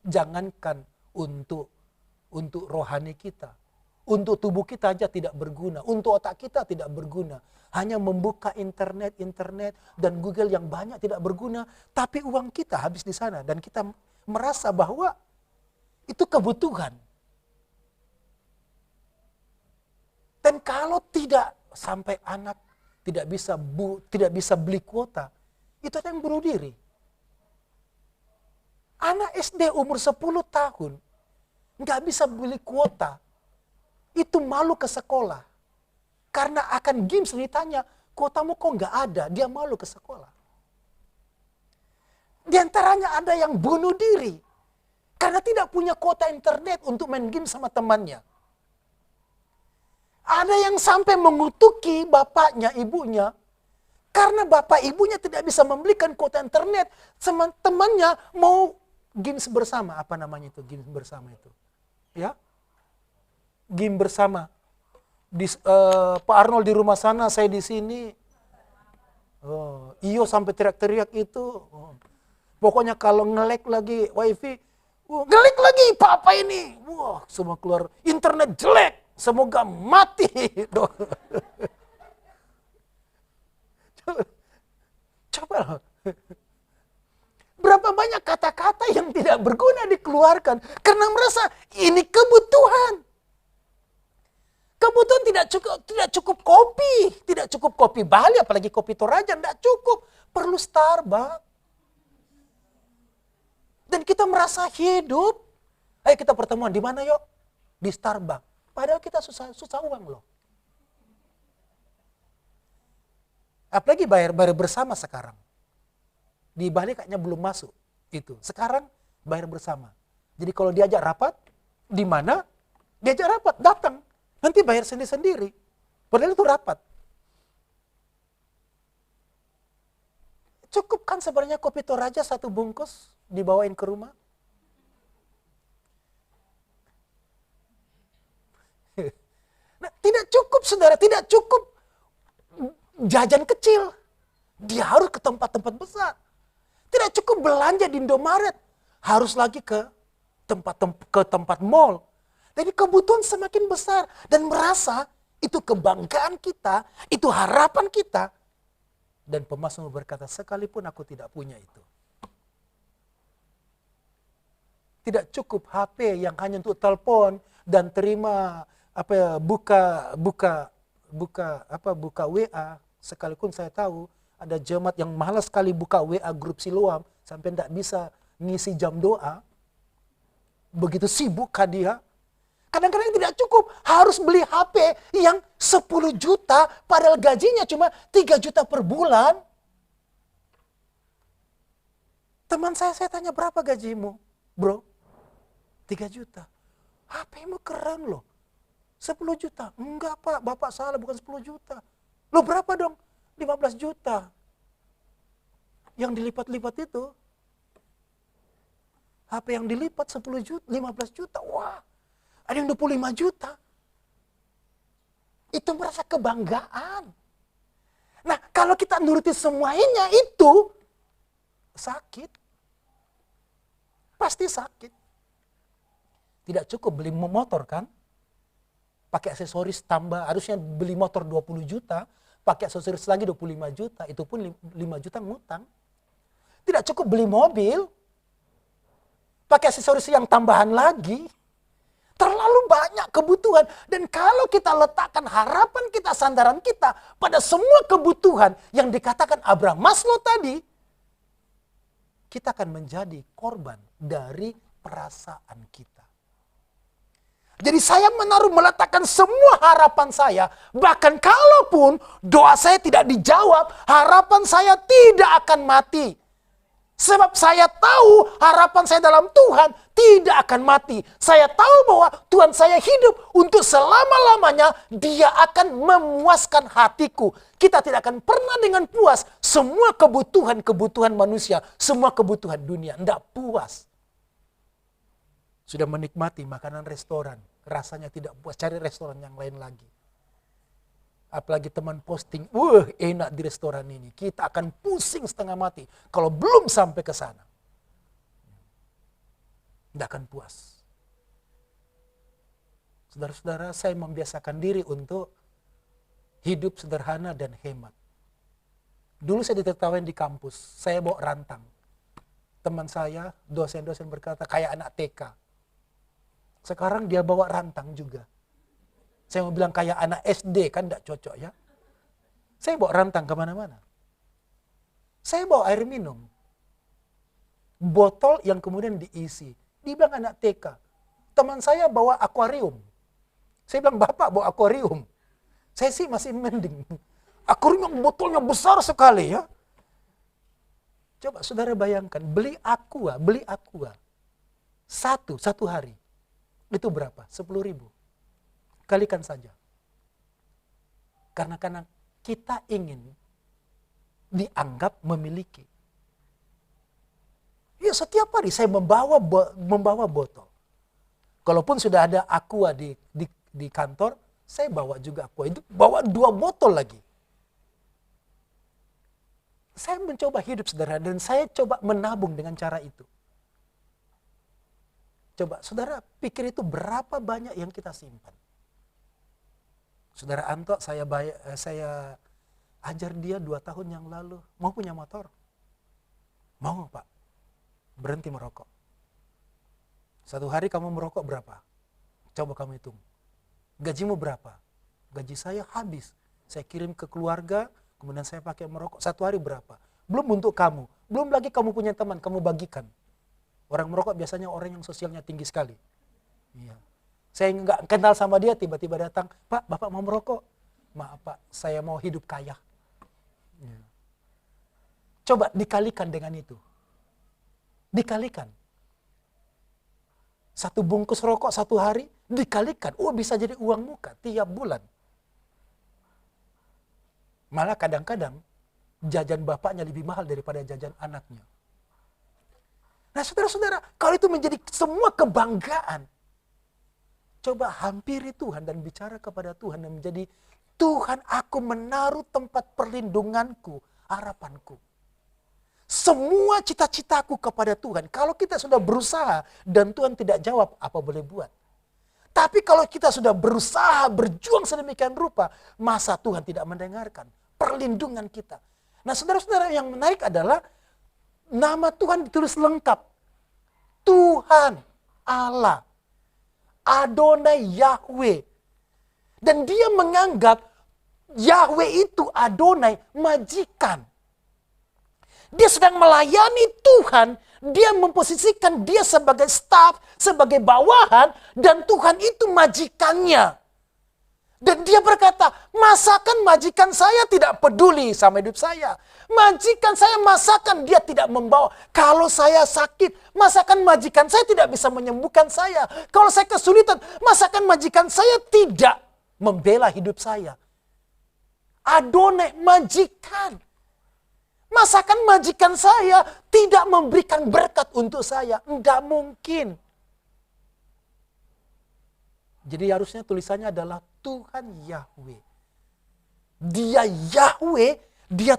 jangankan untuk rohani kita. Untuk tubuh kita aja tidak berguna. Untuk otak kita tidak berguna. Hanya membuka internet dan Google yang banyak tidak berguna. Tapi uang kita habis di sana. Dan kita merasa bahwa itu kebutuhan. Dan kalau tidak sampai anak tidak bisa beli kuota, itu ada yang bunuh diri. Anak SD umur 10 tahun nggak bisa beli kuota. Itu malu ke sekolah. Karena akan games ditanya, kuotamu kok nggak ada? Dia malu ke sekolah. Di antaranya ada yang bunuh diri. Karena tidak punya kuota internet untuk main game sama temannya. Ada yang sampai mengutuki bapaknya, ibunya. Karena bapak ibunya tidak bisa membelikan kuota internet. Temannya mau games bersama. Apa namanya itu games bersama itu? Ya, game bersama. Pak Arnold di rumah sana, saya di sini. Iyo sampai teriak-teriak itu. Pokoknya kalau nge-lag lagi wifi, nge-lag lagi papa ini. Wah, semua keluar internet jelek. Semoga mati. Coba. Berapa banyak kata-kata yang tidak berguna dikeluarkan karena merasa ini kebutuhan. Kebutuhan tidak cukup kopi, tidak cukup kopi Bali, apalagi kopi Toraja, tidak cukup. Perlu Starbucks. Dan kita merasa hidup. Ayo kita pertemuan di mana yuk? Di Starbucks. Padahal kita susah uang loh. Apalagi bayar bersama sekarang. Di Bali kayaknya belum masuk itu. Sekarang bayar bersama. Jadi kalau diajak rapat, di mana? Diajak rapat, datang. Nanti bayar sendiri-sendiri. Padahal itu rapat. Cukup kan sebenarnya kopi Toraja 1 bungkus dibawain ke rumah? Nah, tidak cukup saudara, tidak cukup jajan kecil. Dia harus ke tempat-tempat besar. Tidak cukup belanja di Indomaret. Harus lagi ke tempat mall. Jadi kebutuhan semakin besar. Dan merasa itu kebanggaan kita, itu harapan kita. Dan pemazmur berkata, sekalipun aku tidak punya itu. Tidak cukup HP yang hanya untuk telepon dan terima buka WA. Sekalipun saya tahu ada jemaat yang malas sekali buka WA grup Siloam sampai tidak bisa ngisi jam doa. Begitu sibuk dia. Kadang-kadang tidak cukup, harus beli HP yang 10 juta padahal gajinya cuma 3 juta per bulan. Teman saya tanya, berapa gajimu? Bro, 3 juta. HP-mu keren loh. 10 juta. Enggak Pak, Bapak salah, bukan 10 juta. Loh berapa dong? 15 juta. Yang dilipat-lipat itu, HP yang dilipat 10 juta, 15 juta. Wah, ada yang 25 juta. Itu merasa kebanggaan. Nah, kalau kita nuruti semuanya itu, sakit. Pasti sakit. Tidak cukup beli motor kan? Pakai aksesoris tambah, harusnya beli motor 20 juta, pakai aksesoris lagi 25 juta, itu pun 5 juta ngutang. Tidak cukup beli mobil, pakai aksesoris yang tambahan lagi. Terlalu banyak kebutuhan. Dan kalau kita letakkan harapan kita, sandaran kita pada semua kebutuhan yang dikatakan Abraham Maslow tadi, kita akan menjadi korban dari perasaan kita. Jadi saya meletakkan semua harapan saya, bahkan kalaupun doa saya tidak dijawab, harapan saya tidak akan mati. Sebab saya tahu harapan saya dalam Tuhan tidak akan mati. Saya tahu bahwa Tuhan saya hidup untuk selama-lamanya, Dia akan memuaskan hatiku. Kita tidak akan pernah dengan puas semua kebutuhan manusia, semua kebutuhan dunia. Tidak puas. Sudah menikmati makanan restoran, rasanya tidak puas, cari restoran yang lain lagi. Apalagi teman posting, enak di restoran ini. Kita akan pusing setengah mati kalau belum sampai ke sana. Tidak akan puas. Saudara-saudara, saya membiasakan diri untuk hidup sederhana dan hemat. Dulu saya ditertawain di kampus, saya bawa rantang. Teman saya, dosen-dosen berkata, kayak anak TK. Sekarang dia bawa rantang juga. Saya mau bilang kayak anak SD, kan tidak cocok ya. Saya bawa rantang kemana-mana. Saya bawa air minum. Botol yang kemudian diisi. Dia bilang anak TK. Teman saya bawa akuarium. Saya bilang, Bapak bawa akuarium. Saya sih masih mending. Akuarium yang botolnya besar sekali ya. Coba saudara bayangkan, beli aqua. Satu hari. Itu berapa? 10.000. Kalikan saja. Karena kita ingin dianggap memiliki. Ya setiap hari saya membawa botol. Kalaupun sudah ada aqua di kantor, saya bawa juga aqua. Itu bawa 2 botol lagi. Saya mencoba hidup sederhana dan saya coba menabung dengan cara itu. Coba saudara pikir itu berapa banyak yang kita simpan. Saudara Anto, saya ajar dia 2 tahun yang lalu. Mau punya motor? Mau Pak. Berhenti merokok. 1 hari kamu merokok berapa? Coba kamu hitung. Gajimu berapa? Gaji saya habis. Saya kirim ke keluarga, kemudian saya pakai merokok. 1 hari berapa? Belum untuk kamu. Belum lagi kamu punya teman, kamu bagikan. Orang merokok biasanya orang yang sosialnya tinggi sekali. Iya. Saya nggak kenal sama dia, tiba-tiba datang, Pak, Bapak mau merokok? Maaf Pak, saya mau hidup kaya. Iya. Coba dikalikan dengan itu. Dikalikan. 1 bungkus rokok 1 hari, dikalikan. Bisa jadi uang muka tiap bulan. Malah kadang-kadang, jajan bapaknya lebih mahal daripada jajan anaknya. Nah saudara-saudara, kalau itu menjadi semua kebanggaan, coba hampiri Tuhan dan bicara kepada Tuhan dan menjadi, Tuhan aku menaruh tempat perlindunganku, harapanku. Semua cita-citaku kepada Tuhan. Kalau kita sudah berusaha dan Tuhan tidak jawab, apa boleh buat. Tapi kalau kita sudah berusaha, berjuang sedemikian rupa, masa Tuhan tidak mendengarkan perlindungan kita. Nah saudara-saudara, yang menarik adalah, nama Tuhan ditulis lengkap. Tuhan Allah. Adonai Yahweh. Dan dia menganggap Yahweh itu Adonai majikan. Dia sedang melayani Tuhan. Dia memposisikan dia sebagai staf, sebagai bawahan. Dan Tuhan itu majikannya. Dan dia berkata, masakan majikan saya tidak peduli sama hidup saya. Majikan saya masakan dia tidak membawa. Kalau saya sakit, masakan majikan saya tidak bisa menyembuhkan saya. Kalau saya kesulitan, masakan majikan saya tidak membela hidup saya. Adonai majikan. Masakan majikan saya tidak memberikan berkat untuk saya. Enggak mungkin. Jadi harusnya tulisannya adalah Tuhan Yahweh. Dia Yahweh, dia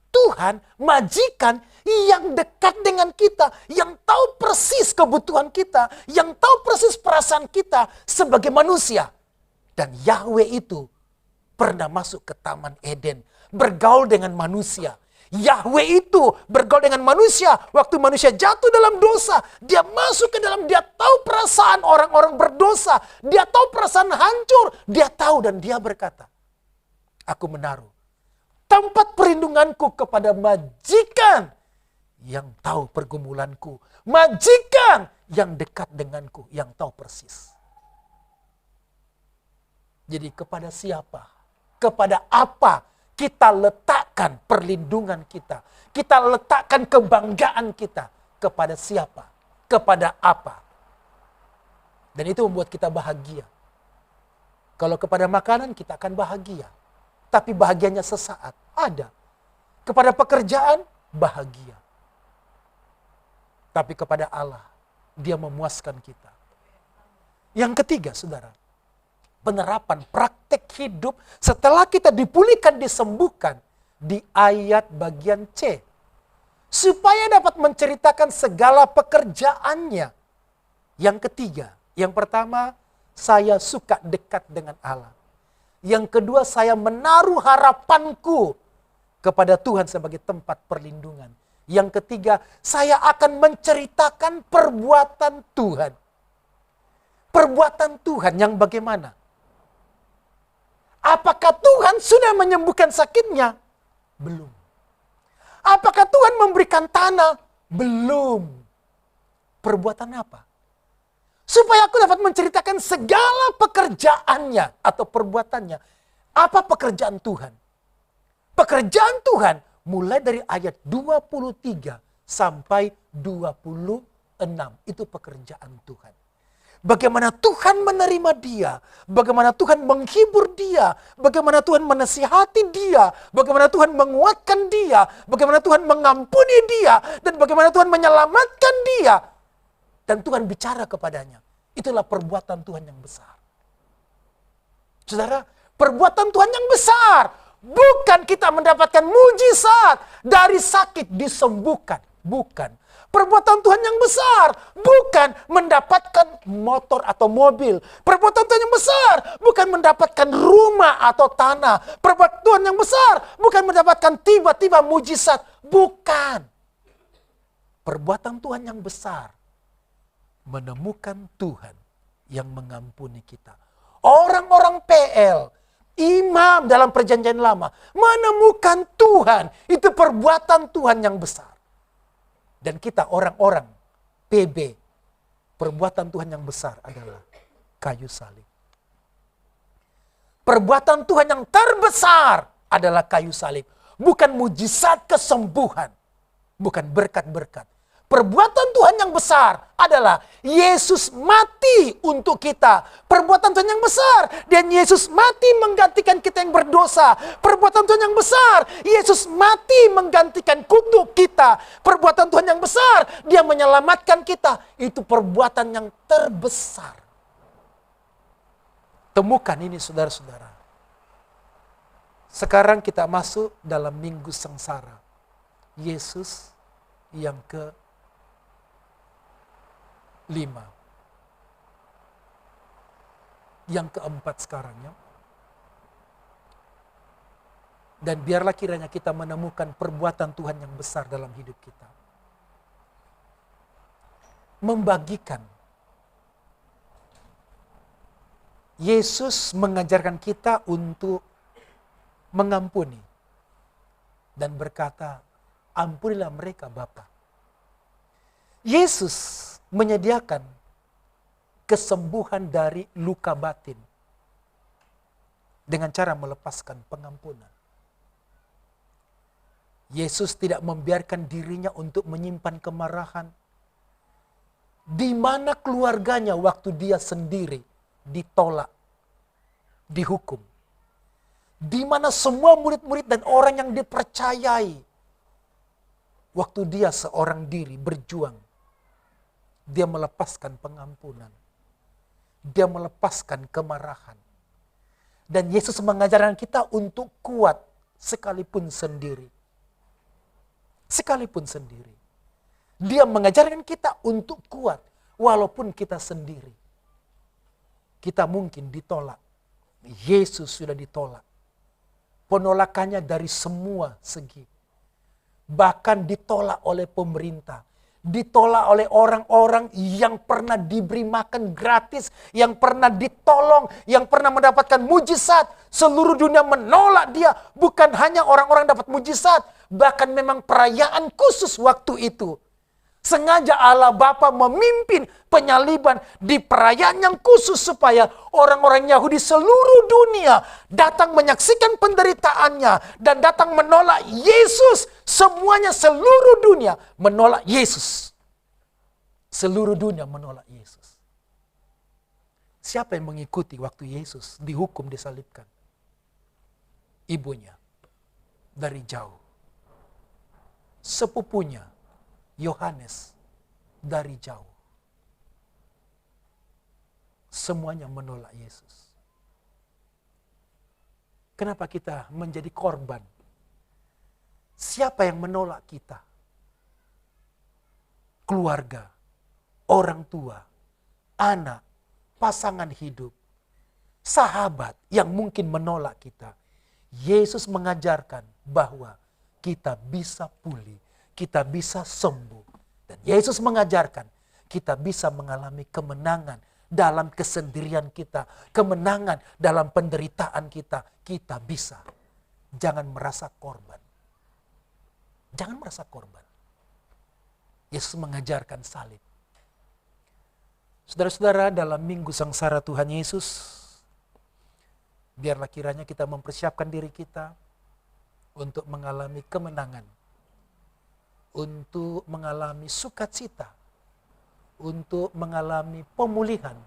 Tuhan, majikan yang dekat dengan kita, yang tahu persis kebutuhan kita, yang tahu persis perasaan kita sebagai manusia. Dan Yahweh itu pernah masuk ke Taman Eden, bergaul dengan manusia. Yahweh itu bergaul dengan manusia waktu manusia jatuh dalam dosa. Dia masuk ke dalam, dia tahu perasaan orang-orang berdosa. Dia tahu perasaan hancur. Dia tahu dan dia berkata, aku menaruh tempat perlindunganku kepada majikan yang tahu pergumulanku. Majikan yang dekat denganku, yang tahu persis. Jadi kepada siapa? Kepada apa kita letakkan perlindungan kita? Kita letakkan kebanggaan kita. Kepada siapa? Kepada apa? Dan itu membuat kita bahagia. Kalau kepada makanan kita akan bahagia. Tapi bahagianya sesaat. Ada. Kepada pekerjaan, bahagia. Tapi kepada Allah, dia memuaskan kita. Yang ketiga, saudara. Penerapan praktek hidup setelah kita dipulihkan, disembuhkan di ayat bagian C. Supaya dapat menceritakan segala pekerjaannya. Yang ketiga, yang pertama, saya suka dekat dengan Allah. Yang kedua, saya menaruh harapanku kepada Tuhan sebagai tempat perlindungan. Yang ketiga, saya akan menceritakan perbuatan Tuhan. Perbuatan Tuhan yang bagaimana? Apakah Tuhan sudah menyembuhkan sakitnya? Belum. Apakah Tuhan memberikan tanah? Belum. Perbuatan apa? Supaya aku dapat menceritakan segala pekerjaannya atau perbuatannya. Apa pekerjaan Tuhan? Pekerjaan Tuhan mulai dari ayat 23 sampai 26. Itu pekerjaan Tuhan. Bagaimana Tuhan menerima dia, bagaimana Tuhan menghibur dia, bagaimana Tuhan menasihati dia, bagaimana Tuhan menguatkan dia, bagaimana Tuhan mengampuni dia, dan bagaimana Tuhan menyelamatkan dia. Dan Tuhan bicara kepadanya. Itulah perbuatan Tuhan yang besar. Saudara, perbuatan Tuhan yang besar. Bukan kita mendapatkan mujizat dari sakit disembuhkan. Bukan. Perbuatan Tuhan yang besar bukan mendapatkan motor atau mobil. Perbuatan Tuhan yang besar bukan mendapatkan rumah atau tanah. Perbuatan Tuhan yang besar bukan mendapatkan tiba-tiba mujizat. Bukan. Perbuatan Tuhan yang besar menemukan Tuhan yang mengampuni kita. Orang-orang PL, imam dalam perjanjian lama, menemukan Tuhan. Itu perbuatan Tuhan yang besar. Dan kita orang-orang PB, perbuatan Tuhan yang besar adalah kayu salib. Perbuatan Tuhan yang terbesar adalah kayu salib. Bukan mujizat kesembuhan. Bukan berkat-berkat. Perbuatan Tuhan yang besar adalah Yesus mati untuk kita. Perbuatan Tuhan yang besar, dan Yesus mati menggantikan kita yang berdosa. Perbuatan Tuhan yang besar, Yesus mati menggantikan kutuk kita. Perbuatan Tuhan yang besar, dia menyelamatkan kita. Itu perbuatan yang terbesar. Temukan ini saudara-saudara. Sekarang kita masuk dalam minggu sengsara. Yesus yang ke-5. Yang keempat sekarang ya. Dan biarlah kiranya kita menemukan perbuatan Tuhan yang besar dalam hidup kita. Membagikan. Yesus mengajarkan kita untuk mengampuni. Dan berkata, ampunilah mereka Bapa. Yesus menyediakan kesembuhan dari luka batin. dengan cara melepaskan pengampunan. Yesus tidak membiarkan dirinya untuk menyimpan kemarahan. Di mana keluarganya waktu dia sendiri ditolak, dihukum. Di mana semua murid-murid dan orang yang dipercayai, waktu dia seorang diri berjuang, dia melepaskan pengampunan. Dia melepaskan kemarahan. Dan Yesus mengajarkan kita untuk kuat sekalipun sendiri. Sekalipun sendiri. Dia mengajarkan kita untuk kuat walaupun kita sendiri. Kita mungkin ditolak. Yesus sudah ditolak. Penolakannya dari semua segi. Bahkan ditolak oleh pemerintah. Ditolak oleh orang-orang yang pernah diberi makan gratis, yang pernah ditolong, yang pernah mendapatkan mujizat. Seluruh dunia menolak dia. Bukan hanya orang-orang dapat mujizat, bahkan memang perayaan khusus waktu itu. Sengaja Allah Bapa memimpin penyaliban di perayaan yang khusus supaya orang-orang Yahudi seluruh dunia datang menyaksikan penderitaannya dan datang menolak Yesus. Semuanya seluruh dunia menolak Yesus. Seluruh dunia menolak Yesus. Siapa yang mengikuti waktu Yesus dihukum disalibkan? Ibunya dari jauh. Sepupunya Yohanes dari jauh. Semuanya menolak Yesus. Kenapa kita menjadi korban? Siapa yang menolak kita? Keluarga, orang tua, anak, pasangan hidup, sahabat yang mungkin menolak kita. Yesus mengajarkan bahwa kita bisa pulih, kita bisa sembuh. Dan Yesus mengajarkan kita bisa mengalami kemenangan dalam kesendirian kita, kemenangan dalam penderitaan kita. Kita bisa. Jangan merasa korban. Jangan merasa korban. Yesus mengajarkan salib. Saudara-saudara, dalam minggu sengsara Tuhan Yesus, biarlah kiranya kita mempersiapkan diri kita untuk mengalami kemenangan, untuk mengalami sukacita, untuk mengalami pemulihan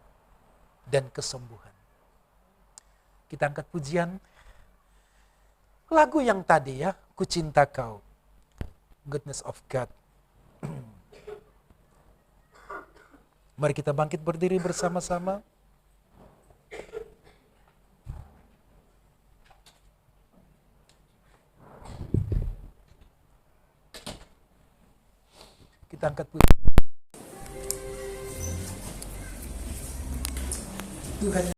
dan kesembuhan. Kita angkat pujian lagu yang tadi ya, Ku Cinta Kau, Goodness of God. Mari kita bangkit berdiri bersama-sama. Kita angkat pujian. Tuhan